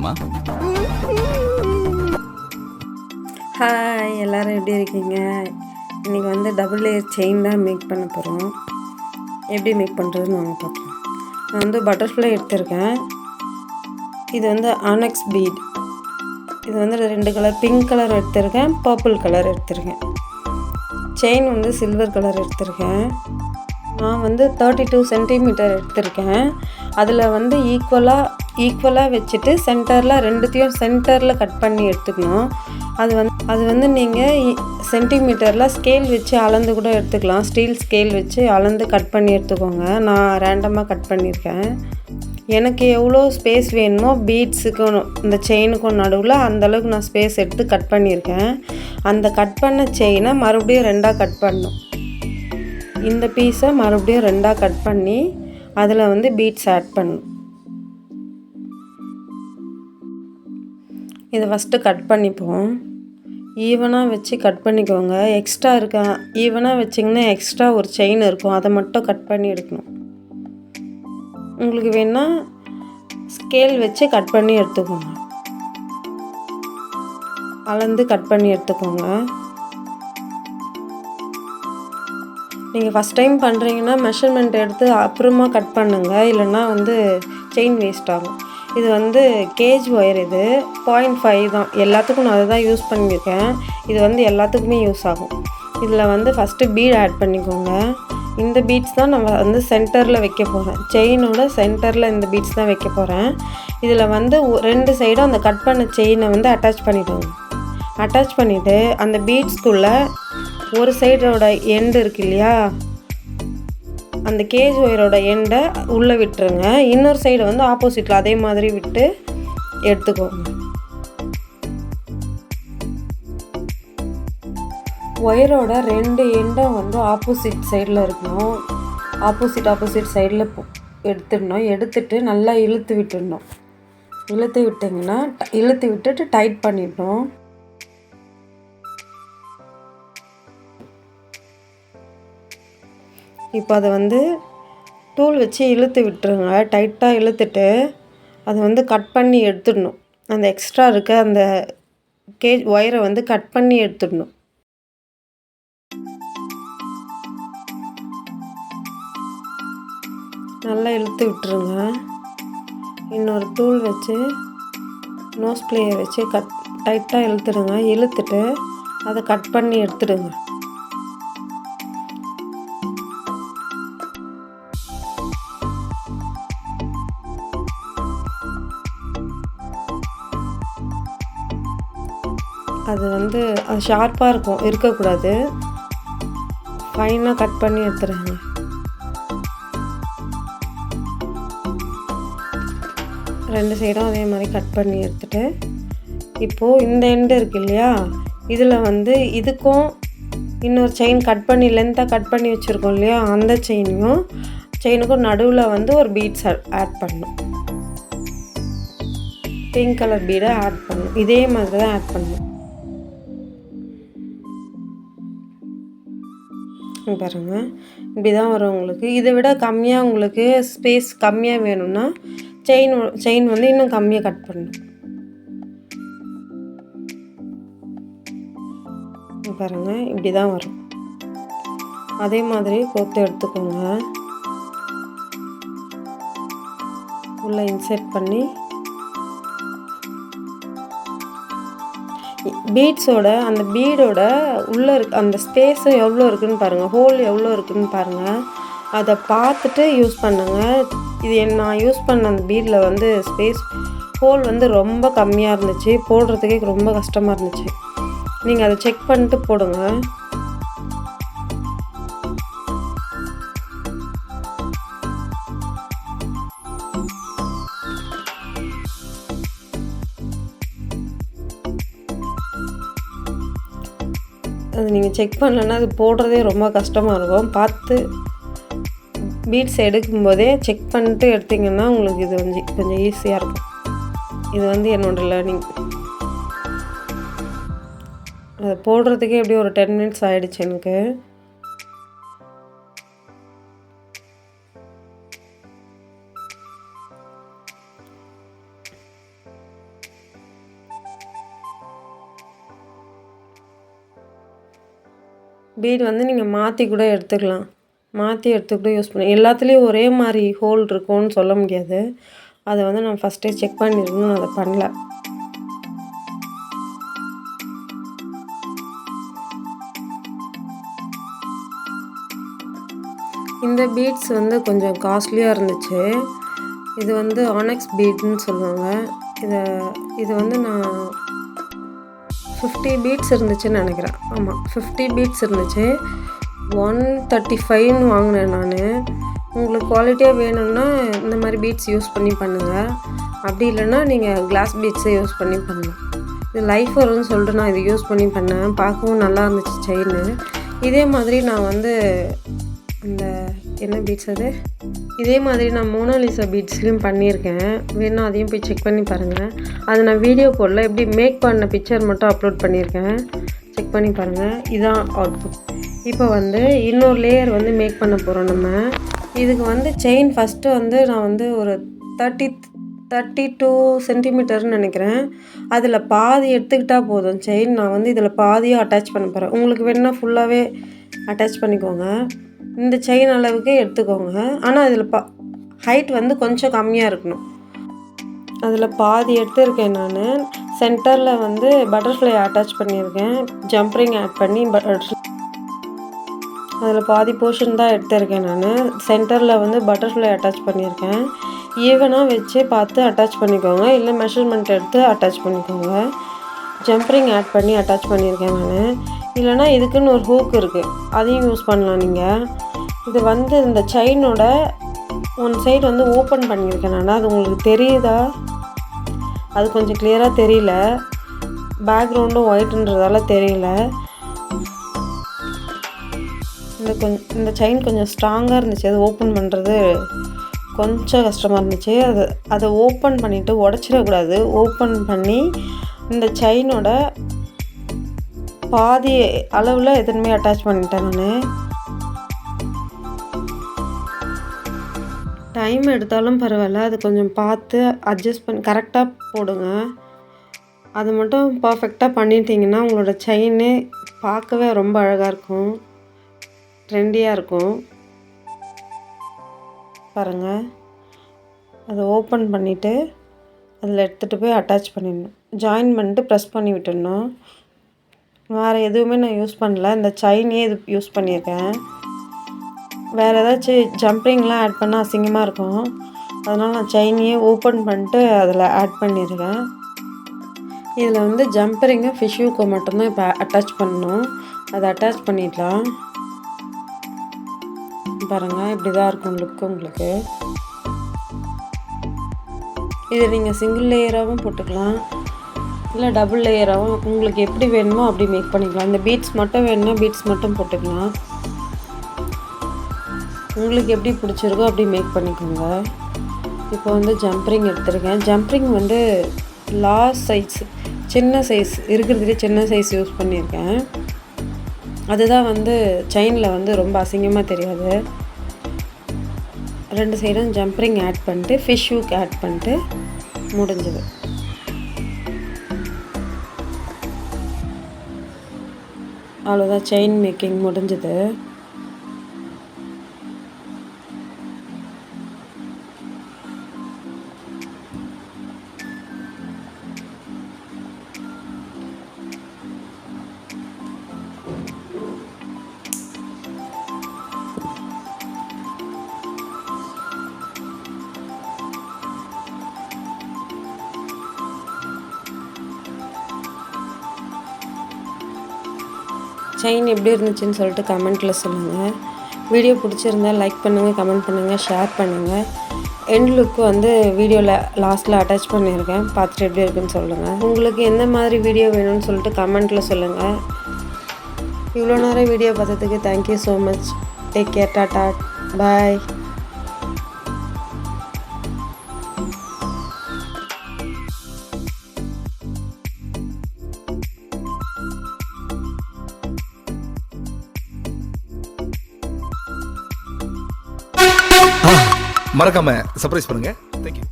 பண்ணலாமா? ஹாய், எல்லோரும் எப்படி இருக்கீங்க? இன்றைக்கி வந்து டபுள் லேயர் செயின் தான் மேக் பண்ண போகிறோம். எப்படி மேக் பண்ணுறதுன்னு வாங்க பார்க்கலாம். நான் வந்து பட்டர்ஃப்ளை எடுத்திருக்கேன். இது வந்து ஆனக்ஸ் பீட். இது வந்து 2 கலர், பிங்க் கலர் எடுத்திருக்கேன், பர்பிள் கலர் எடுத்திருக்கேன். செயின் வந்து சில்வர் கலர் எடுத்திருக்கேன். நான் வந்து 32 சென்டிமீட்டர் எடுத்திருக்கேன். அதில் வந்து ஈக்குவலாக வச்சுட்டு சென்டரில் ரெண்டுத்தையும் சென்டரில் கட் பண்ணி எடுத்துக்கணும். அது வந்து நீங்கள் சென்டிமீட்டரில் ஸ்கேல் வச்சு அளந்து கூட எடுத்துக்கலாம். ஸ்டீல் ஸ்கேல் வச்சு அளந்து கட் பண்ணி எடுத்துக்கோங்க. நான் ரேண்டமாக கட் பண்ணியிருக்கேன். எனக்கு எவ்வளோ ஸ்பேஸ் வேணுமோ பீட்ஸுக்கும் இந்த செயினுக்கும் நடுவில் அந்தளவுக்கு நான் ஸ்பேஸ் எடுத்து கட் பண்ணியிருக்கேன். அந்த கட் பண்ண செயினை மறுபடியும் 2ஆக கட் பண்ணணும். இந்த பீஸை மறுபடியும் 2ஆக கட் பண்ணி அதில் வந்து பீட்ஸ் ஆட் பண்ணணும். இதை ஃபஸ்ட்டு கட் பண்ணிப்போம். ஈவனாக வச்சு கட் பண்ணிக்கோங்க. எக்ஸ்ட்ரா இருக்க ஈவனாக வச்சிங்கன்னா எக்ஸ்ட்ரா ஒரு செயின் இருக்கும், அதை மட்டும் கட் பண்ணி எடுக்கணும். உங்களுக்கு வேணால் ஸ்கேல் வச்சு கட் பண்ணி எடுத்துக்கோங்க. அளந்து கட் பண்ணி எடுத்துக்கோங்க. நீங்கள் ஃபஸ்ட் டைம் பண்ணுறீங்கன்னா மெஷர்மெண்ட் எடுத்து அப்புறமா கட் பண்ணுங்கள், இல்லைன்னா வந்து செயின் வேஸ்ட் ஆகும். இது வந்து கேஜ் ஒயர், இது 0.5 தான். எல்லாத்துக்கும் நான் அதை தான் யூஸ் பண்ணியிருக்கேன். இது வந்து எல்லாத்துக்குமே யூஸ் ஆகும். இதில் வந்து ஃபஸ்ட்டு பீட் ஆட் பண்ணிக்கோங்க. இந்த பீட்ஸ் தான் நம்ம வந்து சென்டரில் வைக்க போகிறேன். செயினோட சென்டரில் இந்த பீட்ஸ் தான் வைக்க போகிறேன். இதில் வந்து 2 சைடும் அந்த கட் பண்ண செயினை வந்து அட்டாச் பண்ணிவிடுவோங்க. அட்டாச் பண்ணிவிட்டு அந்த பீட்ஸ்குள்ளே ஒரு சைடோட எண்டு இருக்கு இல்லையா, அந்த கேஜ் ஒயரோட எண்டை உள்ளே விட்டுருங்க. இன்னொரு சைடு வந்து ஆப்போசிட்டில் அதே மாதிரி விட்டு எடுத்துக்கோங்க. ஒயரோட 2 எண்டும் வந்து ஆப்போசிட் சைடில் இருக்கணும். ஆப்போசிட் சைடில் எடுத்துடணும். எடுத்துட்டு நல்லா இழுத்து விட்டுடணும். இழுத்து விட்டுட்டு டைட் பண்ணிடணும். இப்போ அதை வந்து டூல் வச்சு இழுத்து விட்டுருங்க. டைட்டாக இழுத்துட்டு அதை வந்து கட் பண்ணி எடுத்துடணும். அந்த எக்ஸ்ட்ரா இருக்க அந்த கேஜ் ஒயரை வந்து கட் பண்ணி எடுத்துடணும். நல்லா இழுத்து விட்டுருங்க. இன்னொரு டூல் வச்சு நோஸ் பிளேயர் வச்சு டைட்டாக இழுத்துடுங்க. இழுத்துட்டு அதை கட் பண்ணி எடுத்துடுங்க. அது வந்து அது ஷார்ப்பாக இருக்கக்கூடாது. ஃபைனாக கட் பண்ணி எடுத்துடுங்க. ரெண்டு சைடும் அதே மாதிரி கட் பண்ணி எடுத்துகிட்டு, இப்போது இந்த எண்டு இருக்குது இல்லையா, இதில் வந்து இதுக்கும் இன்னொரு செயின் கட் பண்ணி லென்த்தாக கட் பண்ணி வச்சுருக்கோம் இல்லையா, அந்த செயினுக்கும் நடுவில் வந்து ஒரு பீட்ஸ் ஆட் பண்ணணும். பிங்க் கலர் பீடை ஆட் பண்ணணும். இதே மாதிரி தான் ஆட் பண்ணணும். பாருங்கள், இப்படி தான் வரும் உங்களுக்கு. இதை விட கம்மியாக உங்களுக்கு ஸ்பேஸ் கம்மியாக வேணும்னா செயின் வந்து இன்னும் கம்மியாக கட் பண்ணணும். பாருங்கள், இப்படி தான் வரும். அதே மாதிரி கோர்த்து எடுத்துக்கோங்க. உள்ளே இன்சர்ட் பண்ணி அந்த பீடோட உள்ளே அந்த ஸ்பேஸு எவ்வளோ இருக்குதுன்னு பாருங்கள், ஹோல் எவ்வளோ இருக்குதுன்னு பாருங்கள். அதை பார்த்துட்டு யூஸ் பண்ணுங்கள். இது நான் யூஸ் பண்ண அந்த பீடில் வந்து ஹோல் வந்து ரொம்ப கம்மியாக இருந்துச்சு, போடுறதுக்கே ரொம்ப கஷ்டமாக இருந்துச்சு. நீங்கள் அதை செக் பண்ணிட்டு போடுங்க. அது நீங்கள் செக் பண்ணலன்னா அது போடுறதே ரொம்ப கஷ்டமாக இருக்கும். பார்த்து பீட்ஸ் எடுக்கும்போதே செக் பண்ணிட்டு எடுத்திங்கன்னா உங்களுக்கு இது கொஞ்சம் ஈஸியாக இருக்கும். இது வந்து என்னோடய லேர்னிங். அதை போடுறதுக்கே எப்படியும் ஒரு 10 மினிட்ஸ் ஆகிடுச்சு எனக்கு. பீட் வந்து நீங்கள் மாற்றி கூட எடுத்துக்கலாம். மாற்றி எடுத்து கூட யூஸ் பண்ணி எல்லாத்துலேயும் ஒரே மாதிரி ஹோல் இருக்கும்னு சொல்ல முடியாது. அதை வந்து நான் ஃபஸ்ட்டே செக் பண்ணியிருக்கணும், நான் அதை பண்ணல. இந்த பீட்ஸ் வந்து கொஞ்சம் காஸ்ட்லியாக இருந்துச்சு. இது வந்து ஆனெக்ஸ் பீட்னு சொல்லுவாங்க. இது வந்து நான் 50 பீட்ஸ் இருந்துச்சுன்னு நினைக்கிறேன். ஆமாம், 50 பீட்ஸ் இருந்துச்சு. 135ன்னு வாங்கினேன் நான். உங்களுக்கு குவாலிட்டியாக வேணும்னா இந்த மாதிரி பீட்ஸ் யூஸ் பண்ணி பண்ணுங்கள். அப்படி இல்லைன்னா நீங்கள் கிளாஸ் பீட்ஸை யூஸ் பண்ணி பண்ணலாம். இது லைஃப் வரும்னு சொல்லிட்டு நான் இதை யூஸ் பண்ணி பண்ணேன். பார்க்கவும் நல்லா இருந்துச்சு செயின்னு. இதே மாதிரி நான் வந்து அந்த என்ன பீட்ஸ் அது, இதே மாதிரி நான் மோனாலிசா பீட்ஸ்லேயும் பண்ணியிருக்கேன். வேணும் அதையும் போய் செக் பண்ணி பாருங்கள். அது நான் வீடியோ போடல, எப்படி மேக் பண்ண பிக்சர் மட்டும் அப்லோட் பண்ணியிருக்கேன். செக் பண்ணி பாருங்கள். இதுதான் அவுட்புட். இப்போ வந்து இன்னொரு லேயர் வந்து மேக் பண்ண போகிறோம் நம்ம. இதுக்கு வந்து செயின் ஃபஸ்ட்டு வந்து நான் வந்து ஒரு 32 சென்டிமீட்டர்னு நினைக்கிறேன். அதில் பாதி எடுத்துக்கிட்டால் போதும் செயின். நான் வந்து இதில் பாதியாக அட்டாச் பண்ண போகிறேன். உங்களுக்கு வேணுன்னா ஃபுல்லாகவே அட்டாச் பண்ணிக்கோங்க. இந்த செயின் அளவுக்கு எடுத்துக்கோங்க. ஆனால் அதில் ஹைட் வந்து கொஞ்சம் கம்மியாக இருக்கணும். அதில் பாதி எடுத்துருக்கேன் நான். சென்டரில் வந்து பட்டர்ஃப்ளை அட்டாச் பண்ணியிருக்கேன். ஜம்ப்ரிங் ஆட் பண்ணி அதில் பாதி போர்ஷன் தான் எடுத்திருக்கேன் நான். சென்டரில் வந்து பட்டர்ஃப்ளை அட்டாச் பண்ணியிருக்கேன். ஈவனாக வச்சு பார்த்து அட்டாச் பண்ணிக்கோங்க, இல்லை மெஷர்மெண்ட் எடுத்து அட்டாச் பண்ணிக்கோங்க. ஜம்ப்ரிங் ஆட் பண்ணி அட்டாச் பண்ணியிருக்கேன் நான். இல்லைனா இதுக்குன்னு ஒரு ஹூக் இருக்குது, அதையும் யூஸ் பண்ணலாம் நீங்கள். இது வந்து இந்த செயினோட ஒன் சைடு வந்து ஓப்பன் பண்ணியிருக்கேன் நான். அது உங்களுக்கு தெரியுதா? அது கொஞ்சம் கிளியராக தெரியல, பேக்ரவுண்டும் ஒயிட்ன்றதால தெரியல. இந்த செயின் கொஞ்சம் ஸ்ட்ராங்காக இருந்துச்சு. அது ஓப்பன் பண்ணுறது கொஞ்சம் கஷ்டமாக இருந்துச்சு. அதை ஓப்பன் பண்ணிவிட்டு உடச்சிடக்கூடாது. ஓப்பன் பண்ணி இந்த செயினோட பாதி அளவில் எதுவுமே அட்டாச் பண்ணிட்டேன் நான். டைம் எடுத்தாலும் பரவாயில்ல, அது கொஞ்சம் பார்த்து அட்ஜஸ்ட் பண்ணி கரெக்டாக போடுங்க. அது மட்டும் பர்ஃபெக்டாக பண்ணிட்டீங்கன்னா உங்களோட செயினே பார்க்கவே ரொம்ப அழகாக இருக்கும், ட்ரெண்டியாக இருக்கும். பாருங்கள், அதை ஓப்பன் பண்ணிவிட்டு அதில் எடுத்துகிட்டு போய் அட்டாச் பண்ணிடணும். ஜாயின் பண்ணிட்டு ப்ரெஸ் பண்ணி விட்டுடணும். வேறு எதுவுமே நான் யூஸ் பண்ணல, இந்த செயினே இது யூஸ் பண்ணியிருக்கேன். வேறு ஏதாச்சும் ஜம்ப்ரிங்லாம் ஆட் பண்ணால் அசிங்கமாக இருக்கும். அதனால் நான் செயினையே ஓப்பன் பண்ணிட்டு அதில் ஆட் பண்ணியிருக்கேன். இதில் வந்து ஜம்ப்ரிங்கு ஃபிஷ்யூக்கு மட்டும்தான் இப்போ அட்டாச் பண்ணணும். அதை அட்டாச் பண்ணிடலாம். பாருங்கள், இப்படி தான் இருக்கும் லுக்கு உங்களுக்கு. இது நீங்கள் சிங்கிள் லேயராகவும் போட்டுக்கலாம், இல்லை டபுள் லேயராகவும், உங்களுக்கு எப்படி வேணுமோ அப்படி மேக் பண்ணிக்கலாம். இந்த பீட்ஸ் மட்டும் வேணும்னா பீட்ஸ் மட்டும் போட்டுக்கலாம். உங்களுக்கு எப்படி பிடிச்சிருக்கோ அப்படி மேக் பண்ணிக்கோங்க. இப்போ வந்து ஜம்ப்ரிங் எடுத்துருக்கேன். ஜம்ப்ரிங் வந்து லார்ஜ் சைஸ், சின்ன சைஸ் இருக்கிறதுலே சின்ன சைஸ் யூஸ் பண்ணியிருக்கேன். அதுதான் வந்து செயினில் வந்து ரொம்ப அசிங்கமாக தெரியாது. 2 சைடும் ஜம்ப்ரிங் ஆட் பண்ணிட்டு ஃபிஷ் ஹூக் ஆட் பண்ணிட்டு முடிஞ்சது. அவ்வளோதான், செயின் மேக்கிங் முடிஞ்சது. செயின் எப்படி இருந்துச்சுன்னு சொல்லிட்டு கமெண்ட்டில் சொல்லுங்கள். வீடியோ பிடிச்சிருந்தால் லைக் பண்ணுங்கள், கமெண்ட் பண்ணுங்கள், ஷேர் பண்ணுங்கள். எண்ட் லுக்கு வந்து வீடியோவில் லாஸ்ட்டில் அட்டாச் பண்ணியிருக்கேன், பார்த்துட்டு எப்படி இருக்குன்னு சொல்லுங்கள். உங்களுக்கு எந்த மாதிரி வீடியோ வேணும்னு சொல்லிட்டு கமெண்ட்டில் சொல்லுங்கள். இவ்வளோ நேரம் வீடியோ பார்த்ததுக்கு thank you so much. Take care, டாடா, பாய். மறக்காம சர்ப்ரைஸ் பண்ணுங்க. தேங்க்யூ.